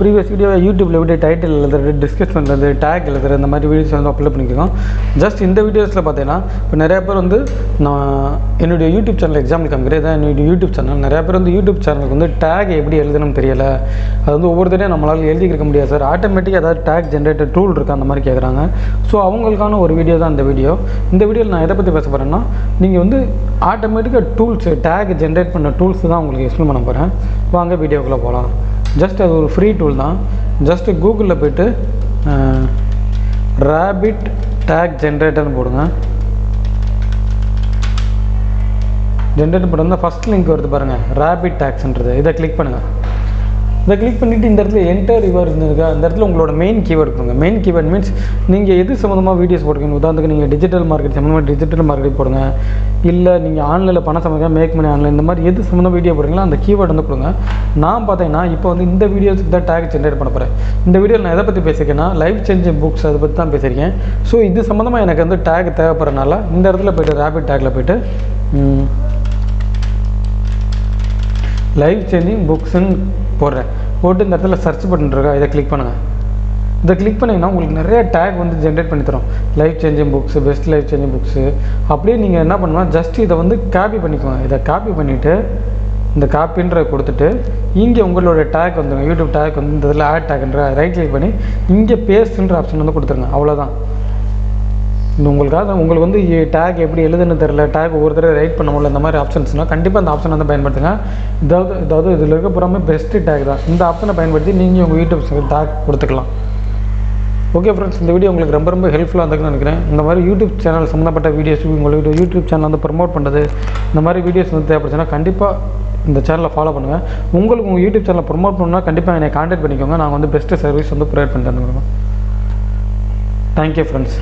Previous video யூடியூப்பில் எப்படி title எழுதுறது, டிஸ்கிரிப்ஷன் எழுதுறது, டேக் எழுதுறது, இந்த மாதிரி வீடியோஸ் வந்து அப்லோட் பண்ணியிருக்கோம். ஜஸ்ட் இந்த வீடியோஸில் பார்த்தீங்கன்னா இப்போ நிறையா பேர் வந்து நான் என்னுடைய யூடியூப் சேனல் எக்ஸாம்பிள் காமிக்கிறேன். இதான் என்னுடைய யூடியூப் சேனல். நிறையா பேர் வந்து யூடியூப் சேனலுக்கு வந்து டேக் எப்படி எழுதணும்னு தெரியல. அது வந்து ஒவ்வொருத்தரையும் நம்மளால் எழுதிக்க முடியாது சார், ஆட்டோமேட்டிக்காக ஏதாவது டேக் ஜென்ரேட்டர் டூல் இருக்கா அந்த மாதிரி கேட்குறாங்க. ஸோ அவங்களுக்கான ஒரு வீடியோ தான் இந்த வீடியோ. இந்த வீடியோவில் நான் எதை பற்றி பேச போகிறேன்னா, நீங்கள் வந்து ஆட்டோமேட்டிக்காக டூல்ஸ் டேக் ஜென்ரேட் பண்ண டூல்ஸ் தான் உங்களுக்கு எக்ஸ்பிளைன் பண்ண போகிறேன். வாங்க வீடியோக்குள்ளே போகலாம். ஜஸ்ட் அது ஒரு ஃப்ரீ டூல் தான். ஜஸ்ட்டு கூகுளில் போய்ட்டு ரேபிட் டேக் ஜென்ரேட்டர்னு போடுங்க. ஜென்ரேட்டர் போட்டு ஃபஸ்ட் லிங்க் வருது பாருங்கள், ரேபிட் டேக்ஸ்ன்றது. இதை கிளிக் பண்ணுங்கள். இதை கிளிக் பண்ணிவிட்டு இந்த இடத்துல என்டர் யுவர் இருந்துருக்கா, இந்த இடத்துல உங்களோட மெயின் கீவேர்டு கொடுங்க. மெயின் கீவேர்ட் மீன்ஸ் நீங்கள் எது சம்மந்தமாக வீடியோஸ் போடுங்க. உதாரணத்துக்கு நீங்கள் டிஜிட்டல் மார்க்கெட் சம்மந்தமாக டிஜிட்டல் மார்க்கெட் போடுங்க, இல்லை நீங்கள் ஆன்லைனில் பணம் சம்மந்தமாக மேக் மணி ஆன்லைன், இந்த மாதிரி எது சம்மந்தமாக வீடியோ போடுறீங்களோ அந்த கீவேர்டு வந்து கொடுங்க. நான் பார்த்தீங்கன்னா இப்போ வந்து இந்த வீடியோஸுக்கு தான் டேக் ஜென்ரேட் பண்ண போகிறேன். இந்த வீடியோவில் நான் எதை பற்றி பேசியிருக்கேன்னா, லைஃப் சேஞ்சிங் புக்ஸ் அதை பற்றி தான் பேசியிருக்கேன். ஸோ இது சம்மந்தமாக எனக்கு வந்து டேக் தேவைப்படுறதுனால இந்த இடத்துல போய்ட்டு ரேபிட் டேக்கில் போய்ட்டு லைஃப் சேஞ்சிங் புக்ஸுன்னு போடுறேன். போட்டு இந்த இடத்துல சர்ச் பட்டன் இருக்கா, இதை கிளிக் பண்ணுங்கள். இதை கிளிக் பண்ணிங்கன்னா உங்களுக்கு நிறைய டேக் வந்து ஜென்ரேட் பண்ணி தரும். Life changing books, best life changing books. அப்படியே நீங்கள் என்ன பண்ணணும், ஜஸ்ட் இதை வந்து காப்பி பண்ணிக்கோங்க. இதை காப்பி பண்ணிவிட்டு இந்த காப்பின்ற கொடுத்துட்டு இங்கே உங்களோட டேக் வந்துடுங்க. யூடியூப் டேக் வந்து இந்த இதில் ஆட் டேக்ன்ற ரைட் கிளிக் பண்ணி இங்கே பேஸ்ட்ன்ற ஆப்ஷன் வந்து கொடுத்துருங்க. அவ்வளோதான். உங்களுக்கு வந்து டேக் எப்படி எழுதுன்னு தெரியல, டேக் ஒவ்வொருத்தர ரைட் பண்ண முடியல, இந்த மாதிரி ஆப்ஷன்ஸ்னால் கண்டிப்பாக இந்த ஆப்ஷன் வந்து பயன்படுத்துங்க. இதாவது இதில் இருக்க புறாமல் பெஸ்ட்டு டேக் தான். இந்த ஆப்ஷனை பயன்படுத்தி நீங்கள் உங்கள் யூடியூப் டேக் கொடுத்துக்கலாம். ஓகே ஃப்ரெண்ட்ஸ், இந்த வீடியோ உங்களுக்கு ரொம்ப ஹெல்ப்ஃபுல்லாக இருக்குன்னு நினைக்கிறேன். இந்த மாதிரி யூடியூப் சேனல் சம்மந்தப்பட்ட வீடியோஸ், உங்களோட யூடியூப் சேனல் வந்து ப்ரமோட் பண்ணுறது, இந்த மாதிரி வீடியோஸ் வந்து தேவைப்படுச்சுன்னா கண்டிப்பாக இந்த சேனலை ஃபாலோ பண்ணுங்கள். உங்களுக்கு உங்கள் யூடியூப் சேனலை ப்ரமோட் பண்ணணும்னா கண்டிப்பாக என்னை கான்டாக்ட் பண்ணிக்கோங்க. நாங்கள் வந்து பெஸ்ட்டு சர்வீஸ் வந்து ப்ரொவைட் பண்ணி தந்துருக்கோம். Thank you friends.